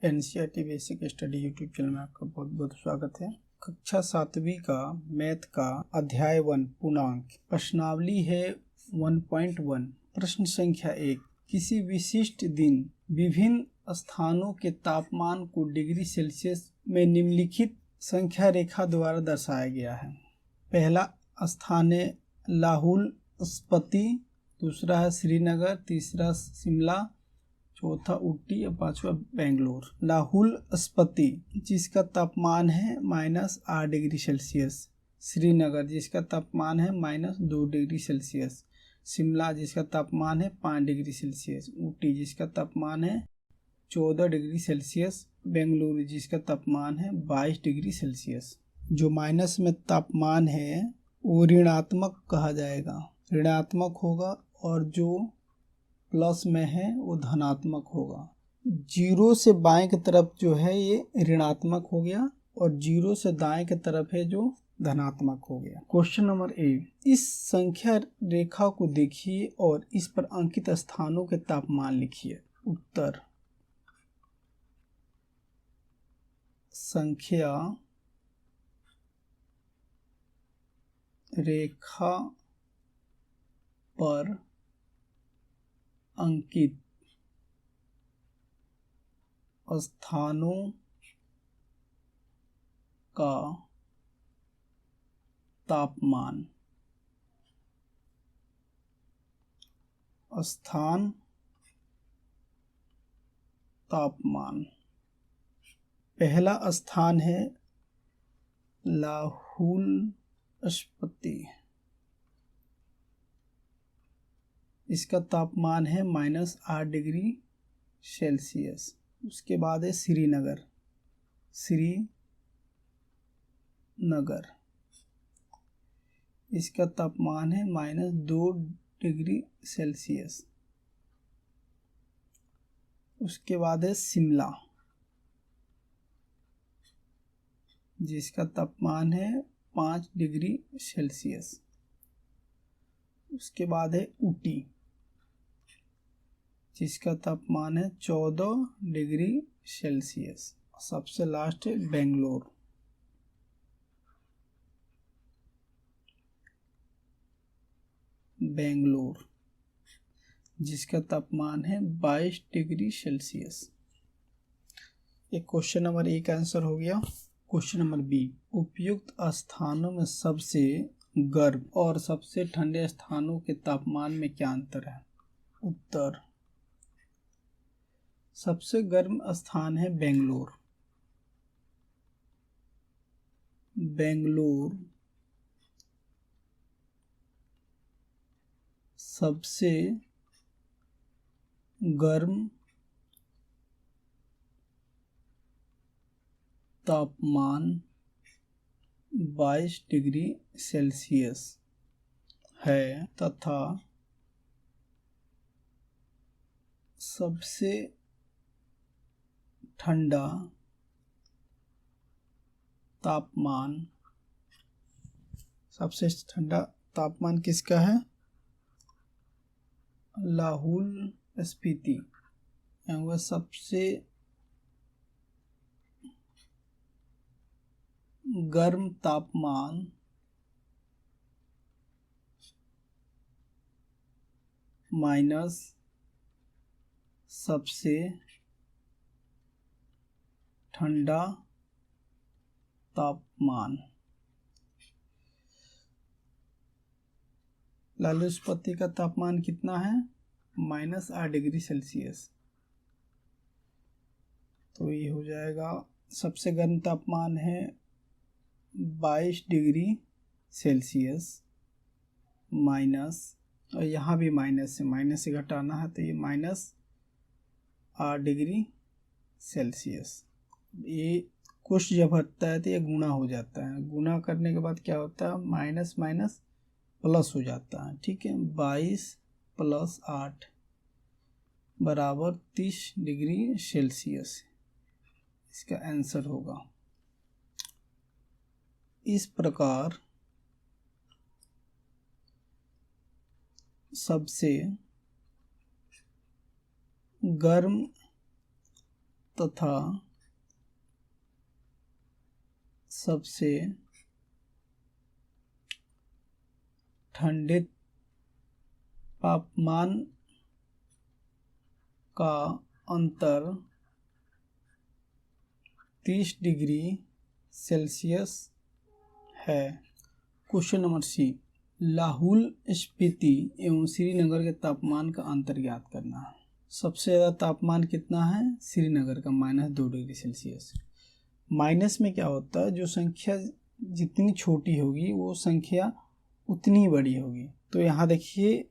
NCERT basic study YouTube channel में आपका बहुत बहुत स्वागत है। कक्षा 7वीं का मैथ का अध्याय 1 पूर्णांक प्रश्नावली है 1.1। प्रश्न संख्या 1, किसी विशिष्ट दिन विभिन्न स्थानों के तापमान को डिग्री सेल्सियस में निम्नलिखित संख्या रेखा द्वारा दर्शाया गया है। पहला स्थान है लाहौल स्पीति, दूसरा है श्रीनगर, तीसरा शिमला, चौथा ऊटी और पांचवा बेंगलोर। लाहौल स्पीति जिसका तापमान है -8 डिग्री सेल्सियस, श्रीनगर जिसका तापमान है -2 डिग्री सेल्सियस, शिमला जिसका तापमान है 5 डिग्री सेल्सियस, ऊटी जिसका तापमान है 14 डिग्री सेल्सियस, बेंगलुरु जिसका तापमान है 22 डिग्री सेल्सियस। जो माइनस में तापमान है वो ऋणात्मक कहा जाएगा, ऋणात्मक होगा, और जो प्लस में है वो धनात्मक होगा। 0 से बाएं की तरफ जो है ये ऋणात्मक हो गया और 0 से दाएं की तरफ है जो धनात्मक हो गया। क्वेश्चन नंबर 1, इस संख्या रेखा को देखिए और इस पर अंकित स्थानों के तापमान लिखिए। उत्तर, संख्या रेखा पर अंकित स्थानों का तापमान, स्थान तापमान। पहला स्थान है लाहौल स्पीति, इसका तापमान है -8 डिग्री सेल्सियस। उसके बाद है श्रीनगर, इसका तापमान है -2 डिग्री सेल्सियस। उसके बाद है शिमला जिसका तापमान है 5 डिग्री सेल्सियस। उसके बाद है ऊटी जिसका तापमान है 14 डिग्री सेल्सियस। सबसे लास्ट है बेंगलोर, जिसका तापमान है 22 डिग्री सेल्सियस। एक क्वेश्चन नंबर ए का आंसर हो गया। क्वेश्चन नंबर बी, उपयुक्त स्थानों में सबसे गर्म और सबसे ठंडे स्थानों के तापमान में क्या अंतर है? उत्तर, सबसे गर्म स्थान है बेंगलोर, सबसे गर्म तापमान 22 डिग्री सेल्सियस है तथा सबसे ठंडा तापमान किसका है? लाहौल स्पीति। वह सबसे गर्म तापमान माइनस सबसे ठंडा तापमान। लाहौल स्पीति का तापमान कितना है? -8 डिग्री सेल्सियस। तो ये हो जाएगा, सबसे गर्म तापमान है 22 डिग्री सेल्सियस माइनस, और यहाँ भी माइनस से घटाना है तो ये -8 डिग्री सेल्सियस। ये कुछ जब हटता है तो ये गुणा हो जाता है, गुणा करने के बाद क्या होता है? माइनस माइनस प्लस हो जाता है। ठीक है, 22 + 8 बराबर 30 डिग्री सेल्सियस इसका आंसर होगा। इस प्रकार सबसे गर्म तथा सबसे ठंडे तापमान का अंतर 30 डिग्री सेल्सियस है। Question number C, Lahaul Spiti एवं श्रीनगर के तापमान का अंतर ज्ञात करना है। सबसे ज़्यादा तापमान कितना है? श्रीनगर का -2 डिग्री सेल्सियस। माइनस में क्या होता है, जो संख्या जितनी छोटी होगी वो संख्या उतनी बड़ी होगी। तो यहाँ देखिए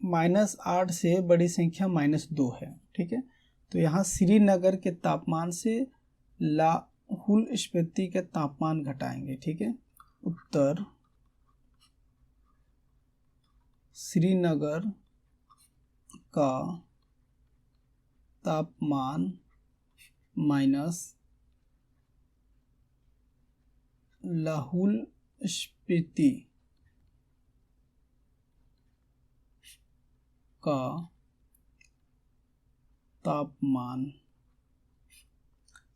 -8 से बड़ी संख्या -2 है, ठीक है। तो यहाँ श्रीनगर के तापमान से लाहौल स्पीति के तापमान घटाएंगे, ठीक है। उत्तर श्रीनगर का तापमान माइनस लाहौल स्पीति का तापमान।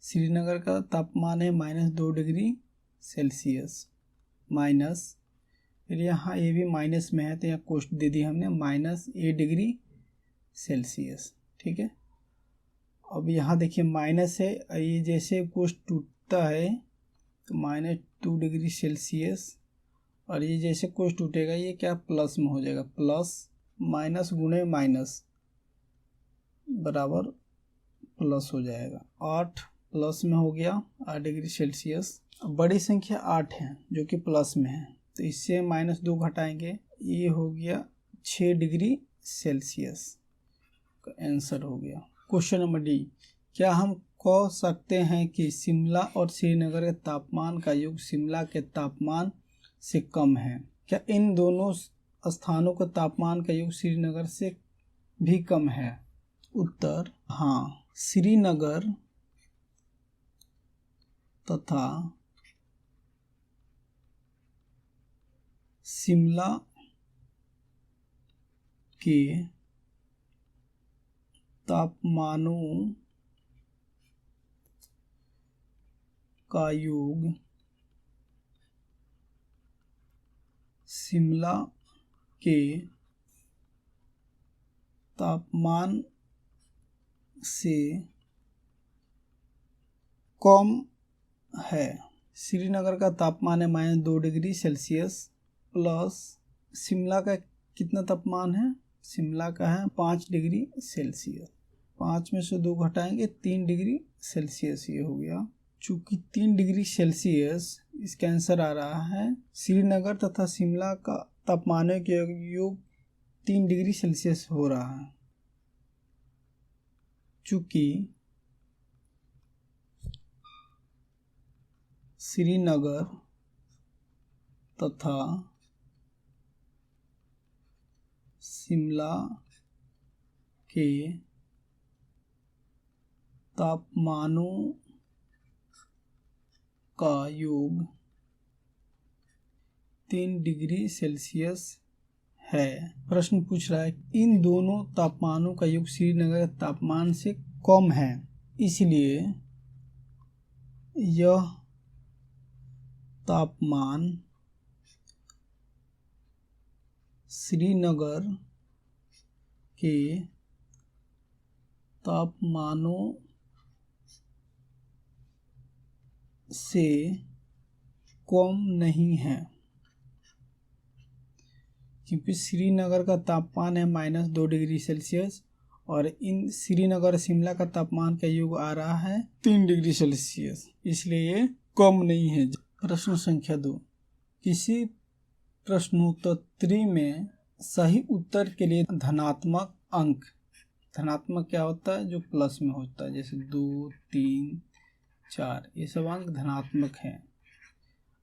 श्रीनगर का तापमान है -2 डिग्री सेल्सियस माइनस, फिर यहाँ ये भी माइनस में है तो यहाँ कोष्ट दे दी हमने -8 डिग्री सेल्सियस, ठीक है। अब यहाँ देखिए माइनस है, ये जैसे कोष्ट टूटता है तो -2 डिग्री सेल्सियस, और ये जैसे कोष्ट टूटेगा ये क्या प्लस में हो जाएगा, प्लस माइनस गुणे माइनस बराबर प्लस हो जाएगा। 8 प्लस में हो गया 8 डिग्री सेल्सियस। अब बड़ी संख्या 8 है जो कि प्लस में है, तो इससे -2 घटाएंगे, ये हो गया 6 डिग्री सेल्सियस का आंसर हो गया। क्वेश्चन नंबर डी, क्या हम कह सकते हैं कि शिमला और श्रीनगर के तापमान का योग शिमला के तापमान से कम है? क्या इन दोनों स्थानों का तापमान का योग श्रीनगर से भी कम है? उत्तर हाँ, श्रीनगर तथा शिमला के तापमानों का योग शिमला के तापमान से कम है। श्रीनगर का तापमान है -2 डिग्री सेल्सियस प्लस शिमला का कितना तापमान है? शिमला का है 5 डिग्री सेल्सियस। 5 में से 2 घटाएंगे 3 डिग्री सेल्सियस ये हो गया। चूँकि 3 डिग्री सेल्सियस इसका आंसर आ रहा है, श्रीनगर तथा शिमला का तापमानों के योग 3 डिग्री सेल्सियस हो रहा है। चूँकि श्रीनगर तथा शिमला के तापमानों का योग 3 डिग्री सेल्सियस है। प्रश्न पूछ रहा है इन दोनों तापमानों का योग श्रीनगर के तापमान से कम है, इसलिए यह तापमान श्रीनगर के तापमानों से कम नहीं है, क्योंकि श्रीनगर का तापमान है -2 डिग्री सेल्सियस और इन श्रीनगर शिमला का तापमान का योग आ रहा है 3 डिग्री सेल्सियस, इसलिए ये कम नहीं है। प्रश्न संख्या 2, किसी प्रश्नोत्तरी में सही उत्तर के लिए धनात्मक अंक, धनात्मक क्या होता है? जो प्लस में होता है, जैसे 2, 3, 4, ये सब अंक धनात्मक हैं,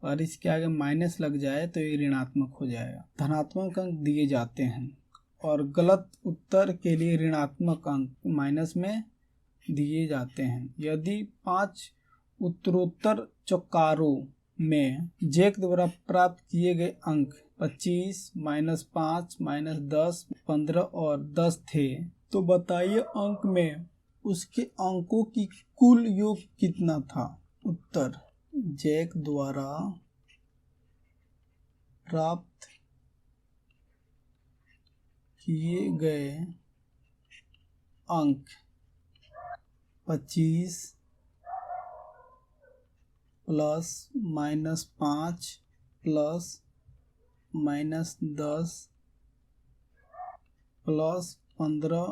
और इसके आगे माइनस लग जाए तो ये ऋणात्मक हो जाएगा। धनात्मक अंक दिए जाते हैं और गलत उत्तर के लिए ऋणात्मक अंक माइनस में दिए जाते हैं। यदि 5 उत्तरोत्तर चौकारों में जैक द्वारा प्राप्त किए गए अंक 25, -5, -10, 15 और 10 थे, तो बताइए अंक में उसके अंकों की कुल योग कितना था? उत्तर, जैक द्वारा प्राप्त किए गए अंक 25 प्लस -5 प्लस -10 प्लस 15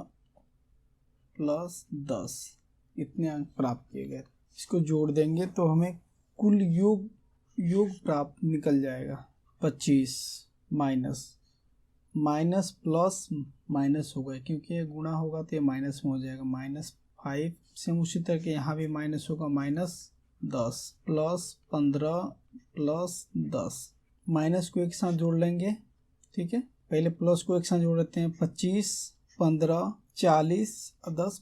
प्लस 10 इतने अंक प्राप्त किए गए। इसको जोड़ देंगे तो हमें कुल योग प्राप्त निकल जाएगा। 25 माइनस प्लस माइनस होगा, क्योंकि ये गुणा होगा तो ये माइनस में हो जाएगा। -5 से उसी तरह के यहाँ भी माइनस होगा, -10 प्लस 15 प्लस 10। माइनस को एक साथ जोड़ लेंगे, ठीक है। पहले प्लस को एक साथ जोड़ लेते हैं। 25 15 40 और 10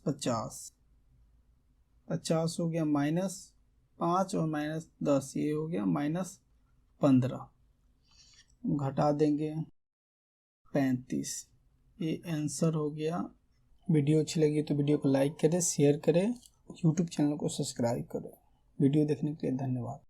50 हो गया, -5 और -10 ये हो गया -15। घटा देंगे 35। ये आंसर हो गया। वीडियो अच्छी लगी तो वीडियो को लाइक करें, शेयर करें, यूट्यूब चैनल को सब्सक्राइब करें। वीडियो देखने के लिए धन्यवाद।